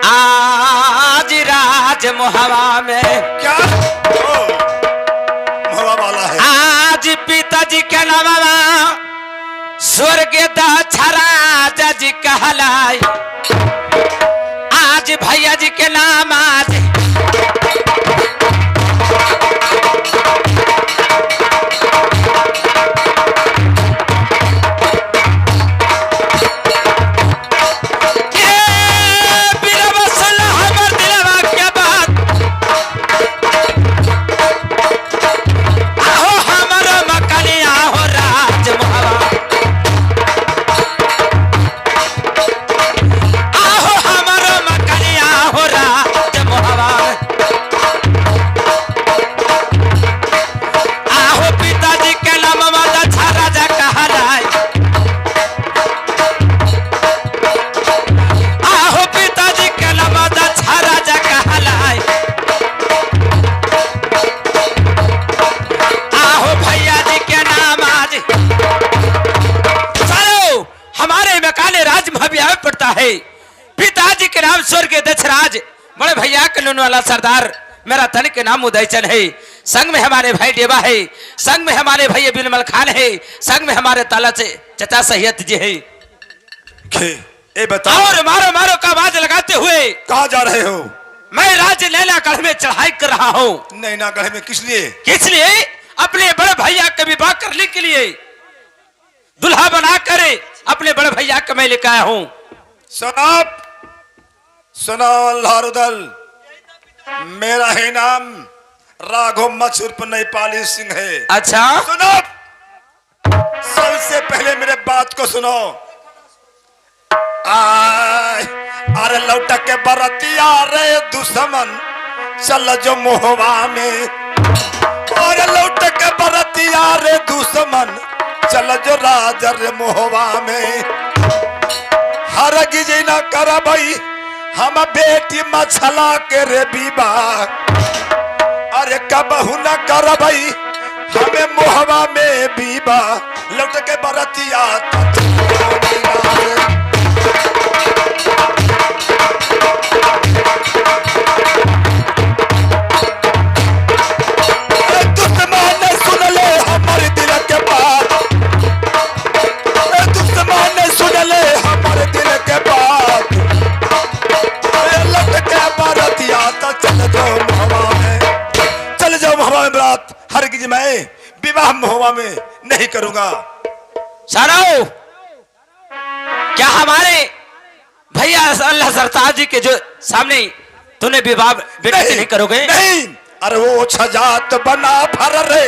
आज राज मोहवा में क्या मोहवा वाला है? आज पिताजी के नाम स्वर्ग दक्षराजा जी कहलाए। आज भैया जी के नाम आज पिताजी के नाम स्वर्ग दक्षराज बड़े भैया कलोन वाला सरदार मेरा तन के नाम उदयचंद है। संग में हमारे भाई देवा है, संग में हमारे भाई बिलमल खान है, संग में हमारे ताला से चचा सैयद जी है। ए बताओ और मारो मारो का आवाज लगाते हुए कहाँ जा रहे हो? मैं राज्य नैनागढ़ में चढ़ाई कर रहा हूँ। नैनागढ़ में किस लिए? किस लिए? अपने बड़े भैया के विवाह करने के लिए दुल्हा बना कर अपने बड़े भैया के मैं लेकर आया हूँ। सनाब सुनो लारुदल, मेरा ही नाम राघव मचुर्प नेपाली सिंह है। अच्छा सुनो, सबसे पहले मेरे बात को सुनो। अरे लौटा के बरतिया रे दुश्मन चल जो मोहवा में। अरे लौटा के बरतिया रे दुश्मन चल जो राजा रे मोहवा में। हर गिजे ना करा भाई हम बेटी मछला के रे बीबा। अरे कबहू न कर भाई हमें मोहवा में बीबा। लौट के बरतिया दुश्मन सुन ले हमारे दिल के बात। दुश्मन सुन ले हमारे दिल के बात। लौट के बरतिया तो चल जाओ मोहवा में, चल जाओ मोहवा में बारात। हरगिज मैं विवाह मोहवा में नहीं करूंगा। साराओ क्या हमारे भैया अल्लाह सरताज जी के जो सामने तूने विवाह बेटे से नहीं करोगे? नहीं, अरे वो छजात बना फर रे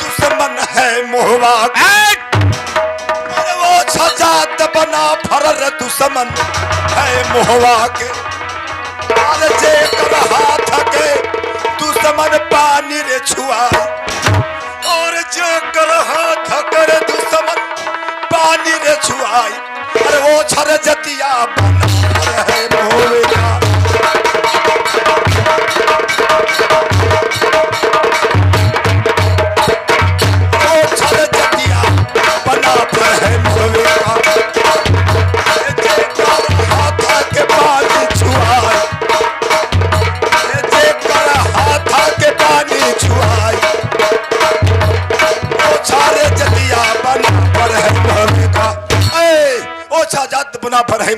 दुश्मन है मोहवा। अरे वो छजात बना फर रे दुश्मन है मोहवा के। अरे जे कर हाथ के दुश्मन पानी रे छुआए। और जो कर हाथ कर दुश्मन पानी रे छुआए। अरे वो छर जतिया बना है मोहवा।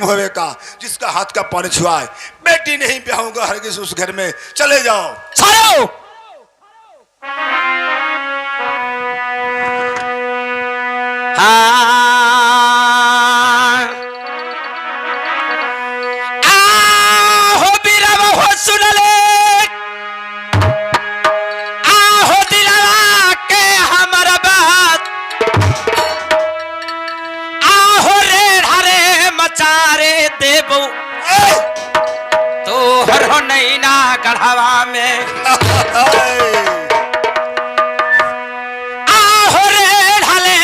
होवे का जिसका हाथ का पानी छुआए। बेटी नहीं ब्याहूंगा हरगिज उस घर में, चले जाओ। सारो आहो बीराव हो सुन ले, आहो दिलवा के हमारा बात। आहो रे हरे मचारे देबो तो हर हो नहीं ना गढ़वा में। आहो रे ढाले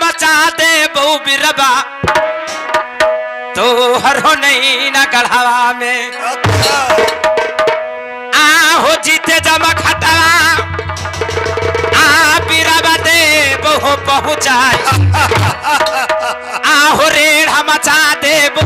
मचा देबो बिरबा तो हर हो नहीं ना गढ़वा में। आहो जीते जमा खटा आ बिरबा देबो हो पहुंचाए। आहो रे मचा देबो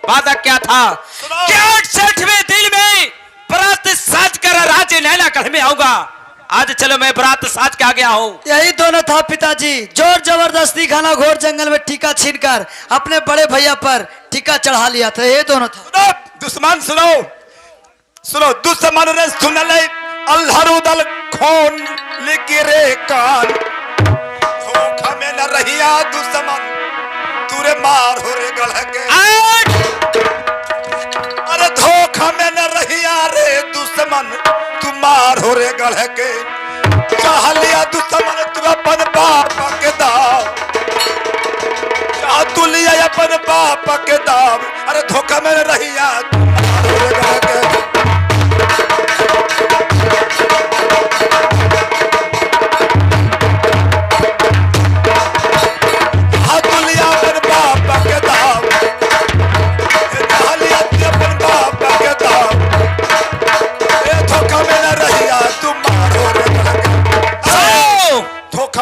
वादा क्या था कि 68वें दिन में बरात साज कर राज्य नैनागढ़ में आऊंगा। आज चलो मैं बरात साज के आ गया हूँ। यही दोनों था पिताजी, जोर जबरदस्ती घना घोर जंगल में टीका छीनकर अपने बड़े भैया पर टीका चढ़ा लिया था। ये दोनों था। सुनो दुश्मन, सुनो सुनो दुश्मन रे सुन ले अल्हरुदल खोन लिगिरे कान, धोखा में न रहिया दुश्मन तुरे मार हो रे गढ़ के। अरे धोखा में न रहिया रे दुश्मन तू मार हो रे गढ़ के। चाह लिया दुश्मन तू अपन बाप के दाव, चाह तू लिया अपन बाप के दाव। अरे धोखा में न रहिया तू मार हो रे गढ़ के।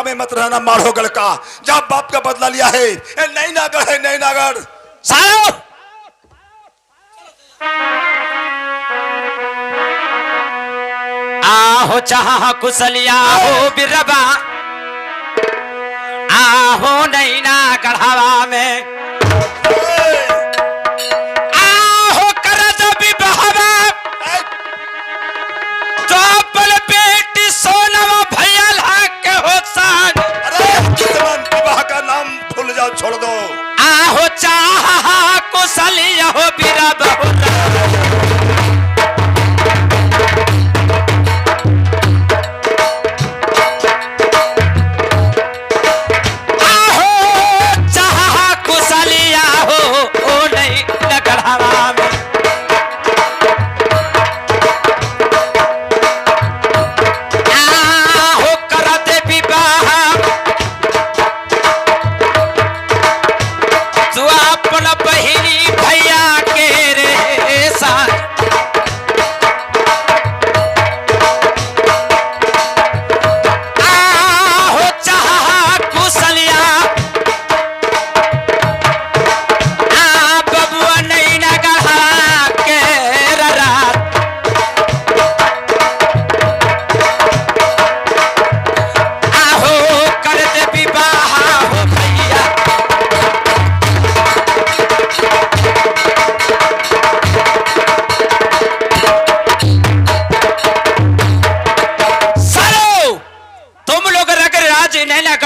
में मत रहना मारो गढ़ का, जब बाप का बदला लिया है। नैनागढ़ है, नैनागढ़। सालो आहो चाह कुशलिया हो बिरबा, आहो नैनागढ़वा में, आहो करज विवाहवा, तो अपन बेटी सोनवा भैया लाके हो साग। अरे दुश्मन विवाह का नाम भूल जाओ, छोड़ दो। आहो चाह कुशलिया हो बिरबा,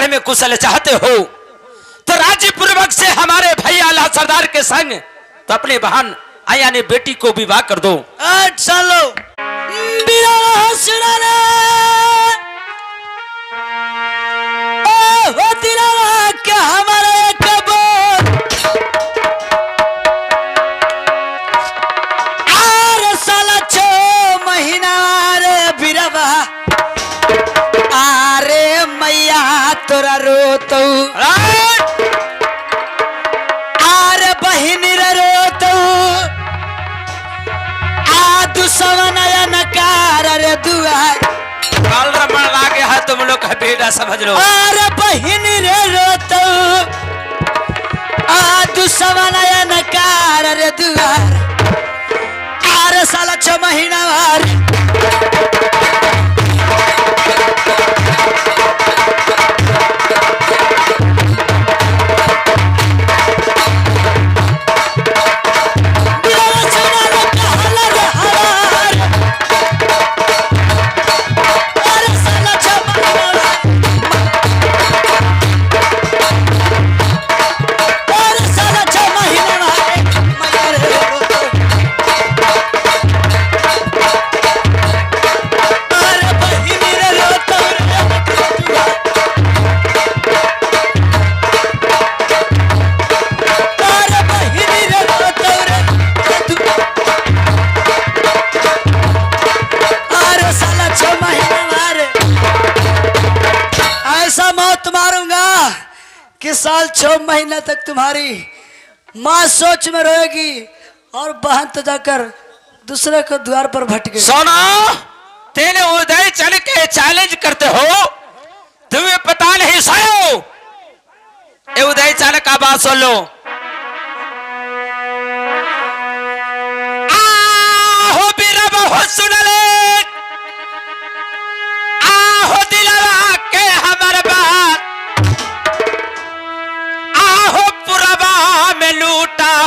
में कुशल चाहते हो तो राज्य पूर्वक से हमारे भैया आला सरदार के संग तो अपने बहन आया ने बेटी को विवाह कर दो। 8 सालों क्या हमारा साला 6 महीना रे बिरवा, अरे मैया तोरा रोतो, अरे बहिनी रे रोतो, आ दुश्मनया नकार रे दुआर। काल रमण लागे है तुम लोग का बेटा समझ लो। अरे बहिनी रे रोतो, आ दुश्मनया नकार रे दुआर, अरे साला 6 महीना वार। कि साल 6 महीने तक तुम्हारी माँ सोच में रहेगी और बहन तो जाकर दूसरे के द्वार पर भटके। सोना तेने उदय चल के चैलेंज करते हो, तुम्हें पता नहीं सायो। ये उदय चल का बात सुन लो।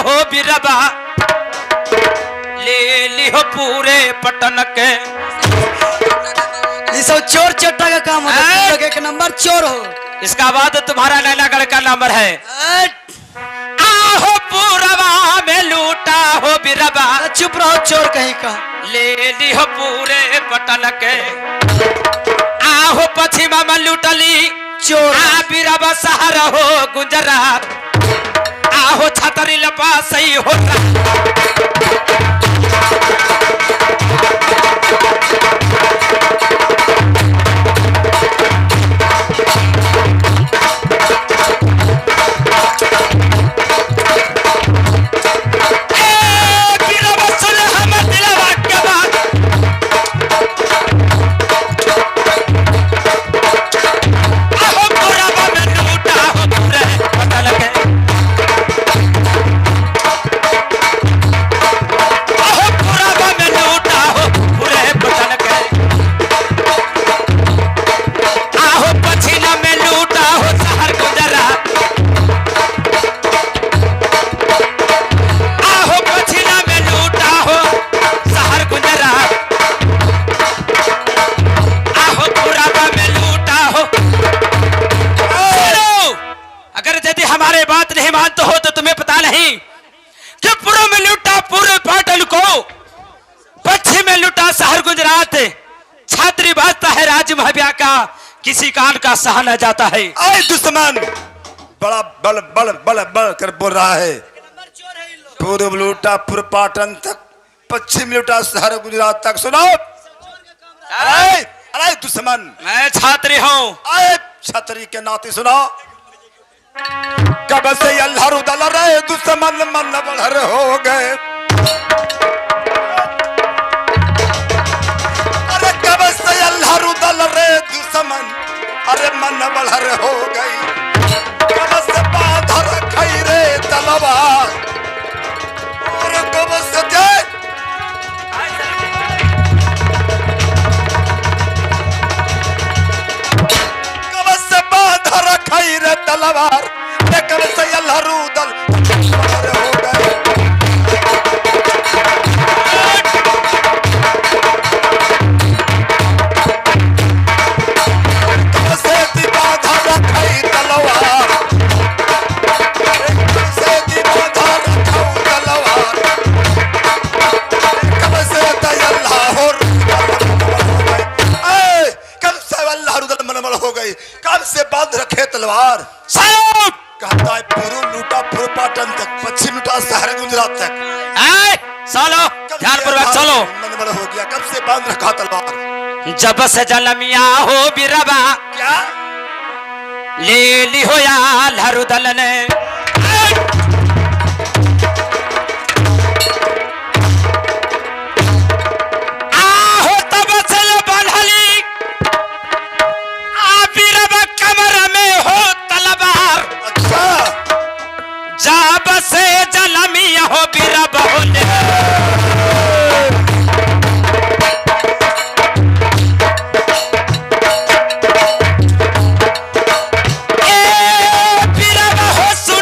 हो बिरबा ले लिहो पूरे पटन के। ये सब चोर चट्टा का काम होता है, तुम लोग एक नंबर चोर हो। इसका बाद तुम्हारा नैनागढ़ का नंबर है। आहो पूरबा में लूटा हो बिरबा, चुप रहो चोर कहीं का। ले लिहो पूरे पटन के। आहो पश्चिमा में लूटली चोर बिरबा शहर हो गुजरात। आहो छतरी लपा सही होता। छात्री बाजता है राज्य महाव्या का, किसी कान का सहा न जाता है। आए दुश्मन बड़ा बल बल बल बल कर बोल रहा है। पूर्व लूटा पूर्व पाटन तक, पश्चिम लूटा शहर गुजरात तक। सुनो अरे अरे दुश्मन, मैं छात्री हूँ। आए छतरी के नाते सुनो। कब से अल्लाह रुदल रहे दुश्मन मन बलर हो गए। अरे कब से अल्लाह रुदल रहे दुश्मन, अरे मन बलर हो गई। कब से बाधर खैरे तलवार, और कब से जय कब से बाधर खैरे तलवार, कब से अल्लाह रुदल बलर हो गए। कब से बांध रखे तलवार। कहता है पूर्व लूटा पूर्व पाटन तक, पश्चिम लूटा शहर गुजरात तक। चलो ध्यानपूर्वक चलो। मन बड़ा हो गया, कब से बांध रखा तलवार। जब से जलमिया हो बिरबा, क्या ले ली हो या लरुदल ने। आहो तब से बांधली आ बिरबा कमर में हो तलवार। अच्छा जब से जलमिया हो बिरबा होले। बिरबा हो सुन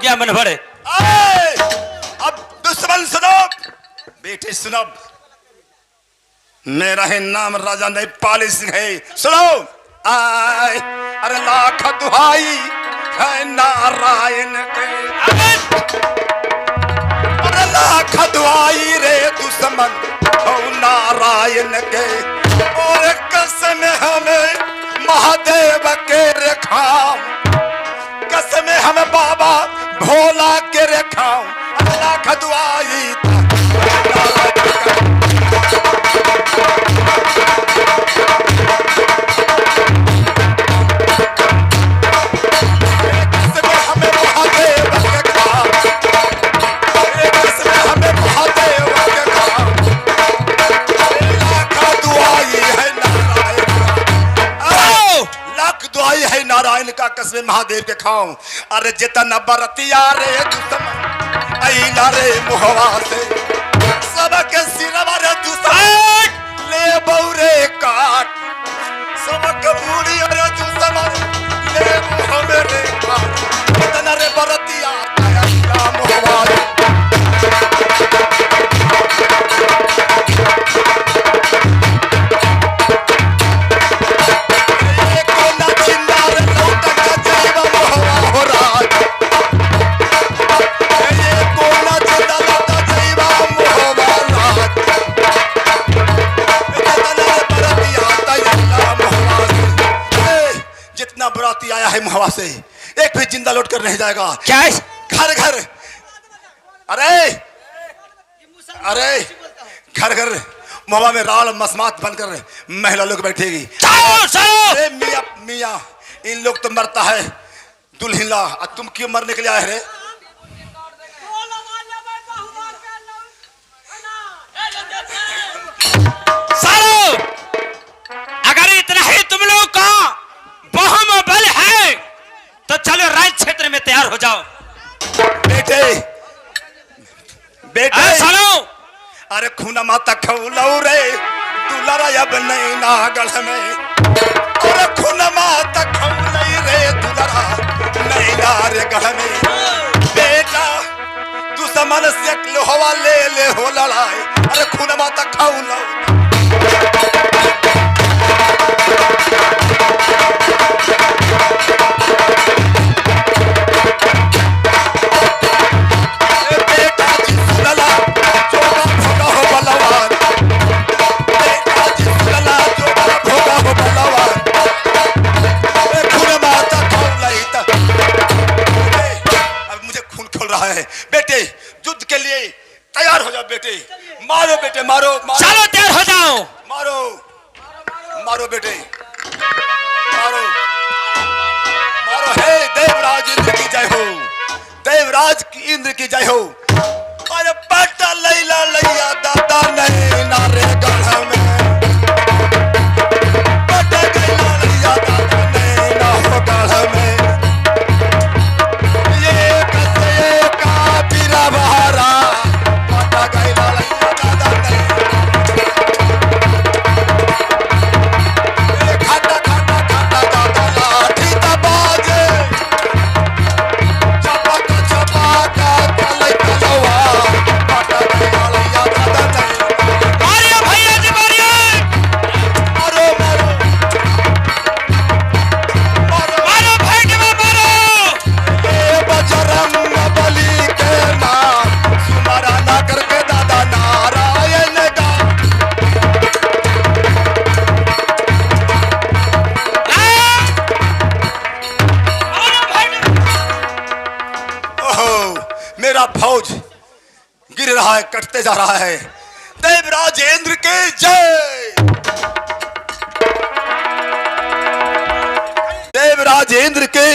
गया मन भरे। अब दुश्मन सुनो, बेटे सुनो, मेरा है नाम राजा नेपाली सिंह है, सुनो। आए अरे लाख दुहाई है नारायण के, अरे लाख दुहाई रे दुश्मन हो नारायण के, और कसम हमें महादेव के रेखाम, कसम हमें बाबा भोला के रेखाम, अरे लाख दुहाई नारायण का कसम महादेव के खाऊं। अरे जितना बरतिया रे दुश्मन अइला रे मुहवा से, सबके सिरवा रे दुश्मन ले बौरे काट, सबके मुड़ी रे दुश्मन ले मुह मेरे काट, जितना रे बरतिया अइला मुहवा से। आया है मुहवा से, एक भी जिंदा लौट कर नहीं जाएगा। क्या है? घर घर, अरे अरे घर घर मुहवा में राल मसमात बनकर महिला लोग बैठेगी। अरे मियां मियां, इन लोग तो मरता है दुल्हिला, तुम क्यों मरने के लिए आए रे? अगर इतना ही तुम लोग का बहुबल है तो चलो राज क्षेत्र में तैयार हो जाओ। बेटे बेटे सुनो, अरे खूना माता खौलौ रे दुलारा अब नहीं नागढ़ में, अरे खूना माता खौलै रे दुलारा नहीं नारे गढ़ में। बेटा दुश्मन से लोहवा ले ले हो लड़ाई, अरे खूना माता खौलौ। बेटे युद्ध के लिए तैयार हो जाओ बेटे, मारो बेटे मारो, मारो। चलो तैयार हो जाओ, मारो मारो बेटे मारो मारो। हे देवराज इंद्र की जय हो, देवराज की इंद्र की जय हो। अरे पट्टा लैला लैया दादा नहीं नारे गढ़ में, पट्टा लैला लैया दादा नहीं ना हो गढ़ में। बहारा पट्टा गैला लैया दादा नहीं, खाता खाता खाता दादा लाठी तबाजे, चपक चपक चलै चलवा, पट्टा गैला लैया दादा नहीं। मारियो भैया जी मारियो, मारो मारो मारो मारो भाई के मारो। ये बजरंग बली के नाम सुमारा ना करके दादा नारायण का। ओहो मेरा फौज गिर रहा है, कटते जा रहा है। देवराज इंद्र के जय, देवराज इंद्र के।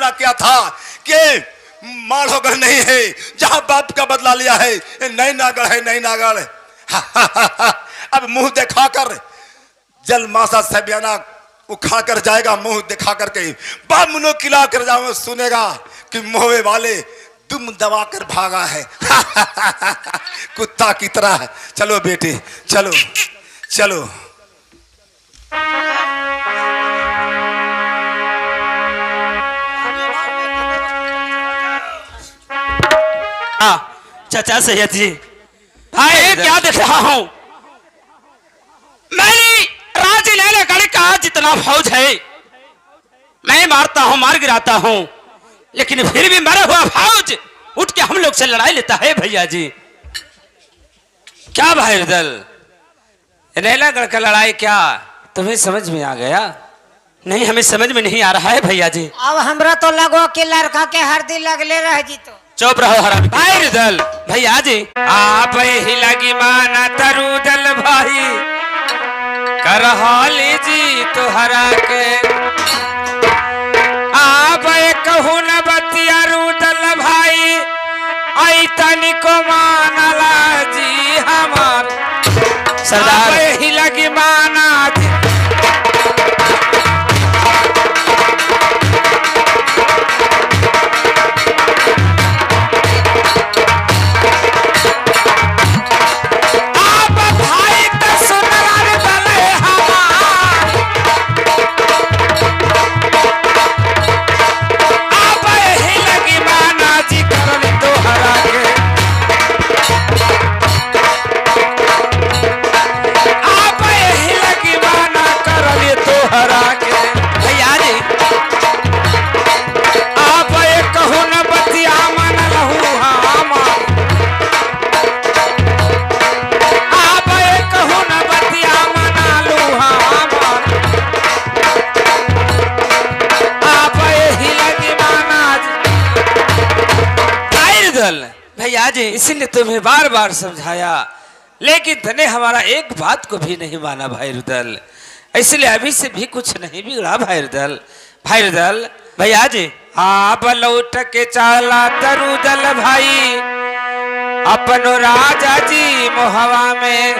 फैसला किया था कि माधोगढ़ नहीं है, जहां बाप का बदला लिया है ये नई नागढ़ है, नई नागढ़। अब मुंह दिखाकर जल मासा सबियाना उखाड़ कर जाएगा, मुंह दिखा करके बामुनो किला कर जाओ, सुनेगा कि मोहे वाले तुम दबा कर भागा है। कुत्ता की तरह। चलो बेटे चलो चलो। चाचा सैयद जी, भाई क्या देख रहा हूं? मेरी राज लैलागढ़ का जितना फौज है मैं मारता हूं, मार गिराता हूं, लेकिन फिर भी मरा हुआ फौज उठ के हम लोग से लड़ाई लेता है भैया जी। क्या भाई दल, लैलागढ़ का लड़ाई क्या तुम्हें समझ में आ गया? नहीं, हमें समझ में नहीं आ रहा है भैया जी। अब हमरा तो लगो कि लड़का के हरदी लगले रह जी। तो चुप रहो हरामी। भाई दल भैया जी, आप ही लगी माना तरुदल भाई करहाली जी तुहरा के, आप कहू न बतिया रुदल भाई आई तनिको मानला जी हमार सरदार ही लगी माना जी। भैया जी इसीलिए तुम्हें बार बार समझाया, लेकिन तने हमारा एक बात को भी नहीं माना भाई रुदल, इसलिए अभी से भी कुछ नहीं बिगड़ा भाई रुदल। भाई रुदल भैया जी, आप लौट के चला तरुदल भाई अपनो राजा जी मोहवा में,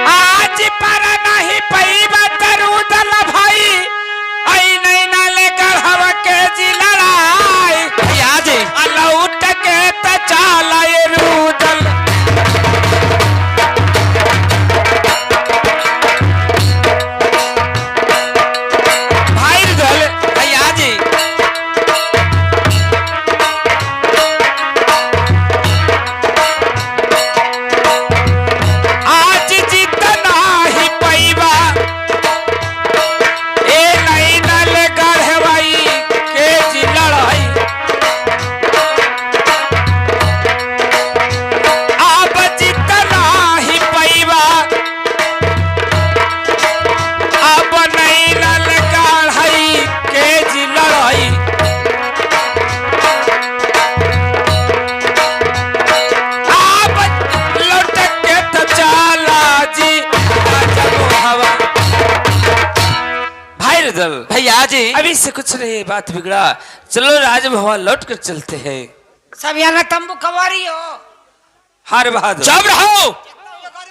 आज पर नहीं पैबा तरुदल भाई आई नहीं नाले गढ़वा के जी लड़ाई। भैया जी लौट के त चला ये रुदल, भाई रुदल भैया जी आज जितना ही पैबा ए नहीं नल गढ़वाई के जी लड़ाई, अब जितना ही पैबा अब नहीं नल गढ़ाई के जी लड़ाई। आप लौट के तो चला जी राजा मोहवा। भाई रुदल भैया जी अभी से कुछ नहीं, बात बिगड़ा, चलो राजभवन लौट कर चलते हैं। सब यहाँ तंबू कवारी हो, हर बहादुर चुप रहो,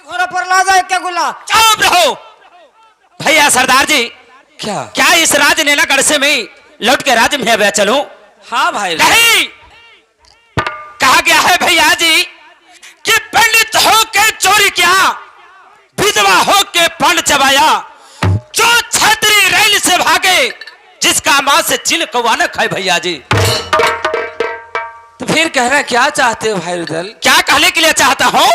घोड़ा पर ला जाए क्या गुला। चुप रहो भैया। सरदार जी क्या इस राज लैलागढ़ से मैं लौट के राज में चलूं? हाँ भाई नहीं, कहा गया है भैया जी कि पंडित हो के चोरी किया, विधवा हो के पन चबाया, जो छतरी रैल से भागे जिसका मां से चिल कौवा न खाए। भैया जी तो फिर कह रहे क्या चाहते हो भाई रुदल? क्या कहने के लिए चाहता हूं?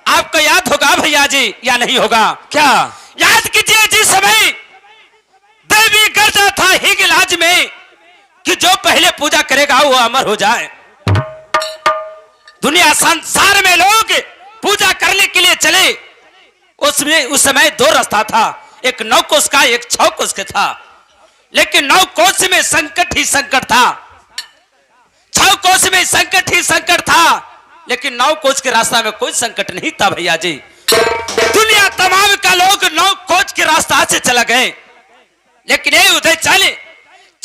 आपको याद होगा भैया जी या नहीं होगा? क्या याद कीजिए, जिस समय देवी गर्जा था हिंगलाज में कि जो पहले पूजा करेगा वो अमर हो जाए। दुनिया संसार में लोग पूजा करने के लिए चले, उसमें उस समय दो रास्ता था, एक 9 कोस का, एक 6 कोस का था, लेकिन 9 कोस में संकट ही संकट था, 6 कोस में संकट ही संकट था, लेकिन 9 कोस के रास्ता में कोई संकट नहीं था। भैया जी दुनिया तमाम का लोग 9 कोस के रास्ता से चला गए, लेकिन ये उधर चले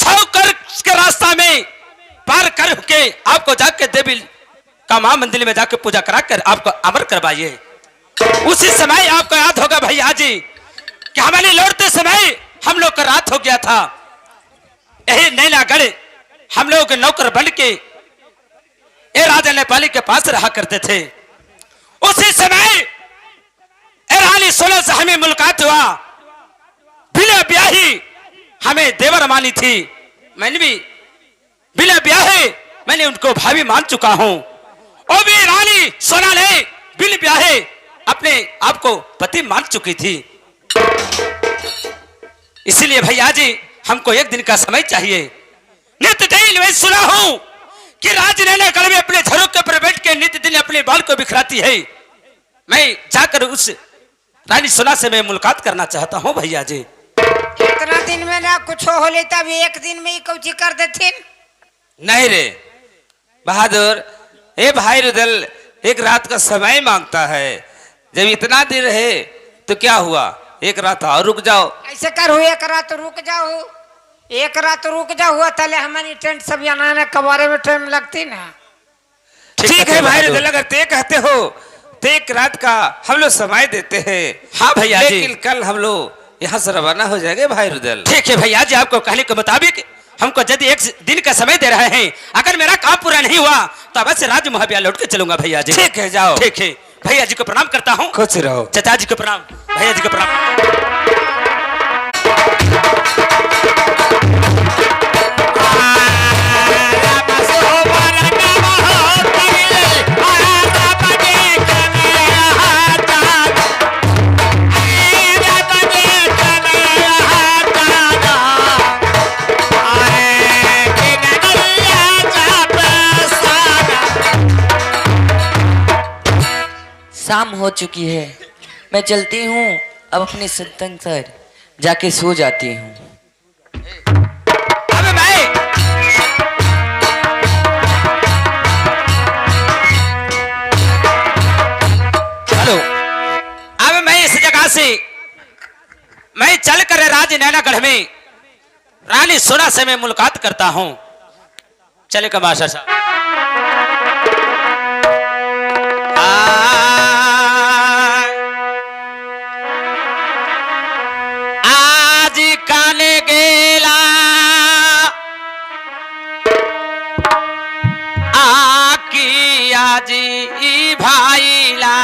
6 कर के रास्ता में पार कर के आपको जाके देवी का मां मंदिर में जाके पूजा करा कर आपको अमर करवाइए। उसी समय आपको याद होगा भैया जी कि हमारे लौटते समय हम लोग का रात हो गया था। यही नैनागढ़ हम लोग के नौकर बन के ए राजा नेपाली के पास रहा करते थे। उसी समय ए रानी सोलह से हमें मुलाकात हुआ। बिना ब्याही हमें देवर मानी थी। मैंने भी बिना ब्याहे मैंने उनको भाभी मान चुका हूं। और भी रानी सोना ने बिन ब्याहे अपने आप को पति मान चुकी थी। इसलिए भैया जी हमको एक दिन का समय चाहिए। नित्य दिन मैं सुना हूं कि राज नैनागढ़ में अपने झरोखे पर बैठ के नित्य दिन अपने बाल को बिखराती है। मैं जाकर उस रानी सोना से मैं मुलाकात करना चाहता हूं भैया जी। इतना दिन में ना कुछ हो लेता भी एक दिन में ही कौची कर देते। नहीं रे बहादुर, ए भाई रुदल एक रात का समय मांगता है। जब इतना दिन है तो क्या हुआ, एक रात और रुक जाओ। ऐसे करो एक रात रुक जाओ, एक रात रुक जाओ हुआ तले हमारी टेंट सब बनाने कबारे में टाइम लगती ना। ठीक है भाई रुदल, अगर ते कहते हो तो एक रात का हम लोग समय देते हैं। हाँ भैया जी, लेकिन कल हम लोग यहाँ से रवाना हो जाएंगे भाई रुदल। ठीक है भैया जी, आपको कहने के मुताबिक हमको यदि एक दिन का समय दे रहे हैं, अगर मेरा काम पूरा नहीं हुआ तो अवश्य राज्य महाबिया लौट के चलूंगा भैया जी। ठीक है जाओ। ठीक है भैया जी को प्रणाम करता हूँ। खुश रहो। चाचा जी को प्रणाम, भैया जी को प्रणाम। शाम हो चुकी है, मैं चलती हूँ अब अपने सत्संग सर जाके सो जाती हूँ। अबे भाई हेलो, अब मैं इस जगह से मैं चल कर राज नैनागढ़ में रानी सोना से मैं मुलाकात करता हूँ। चलेगा माशा साहब। आज काने गेला आकी आजी भाईला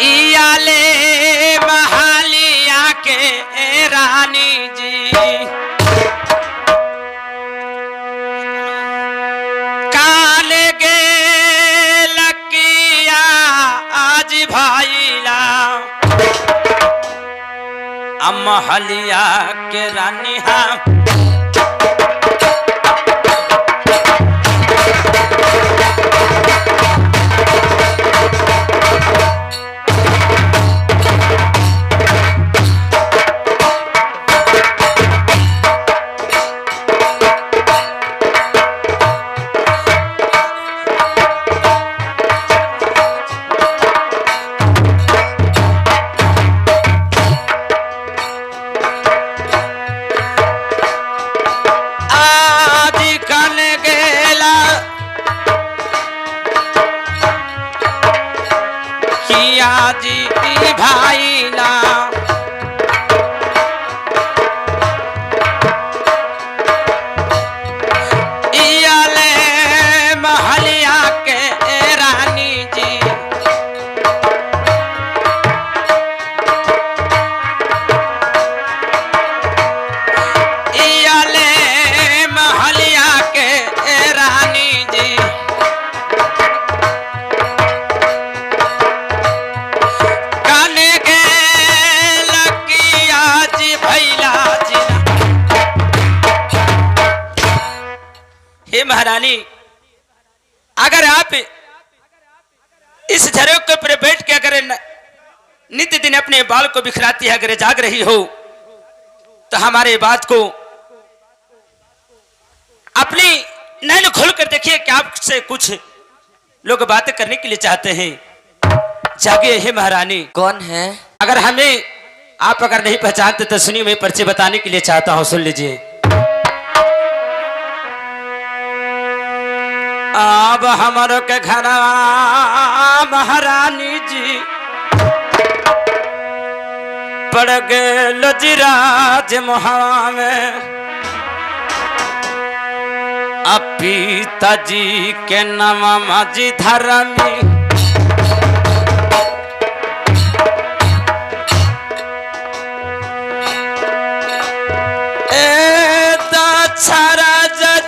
इयाले बहालिया के रानी जी काले गे लकिया आज भाईला अमहलिया के रानी हाँ जी भाईला इयाले महलिया के रानी जी इयाले महलिया के रानी जी महारानी, अगर आप इस झरोखे पर बैठ के अगर नित्य दिन अपने बाल को बिखराती है, अगर जाग रही हो तो हमारे बात को अपनी नैन खोल कर देखिए कि आपसे कुछ लोग बातें करने के लिए चाहते हैं। जागे है महारानी। कौन है? अगर हमें आप अगर नहीं पहचानते तो सुनिए, मैं परिचय बताने के लिए चाहता हूं, सुन लीजिए। अब हमारो के घर महारानी जी पड़ गए जिराज मुहावा में। अब पिताजी के नाम माझी धर्मी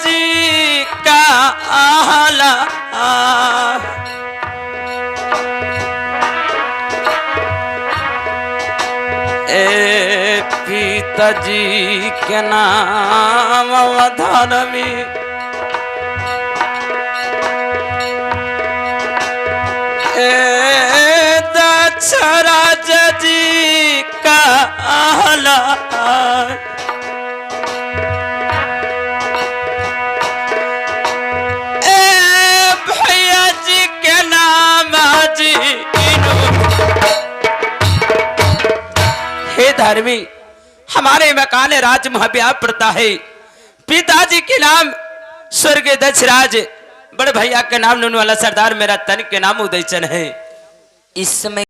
जी का आहला ए पिताजी के नाम धर्मी ए दशरथ जी का आहला हे धर्मी, हमारे मकान राज महाव्याप पड़ता है। पिताजी के नाम स्वर्ग दशराज, बड़े भैया के नाम नून वाला सरदार, मेरा तन के नाम उदयचन है। इस समय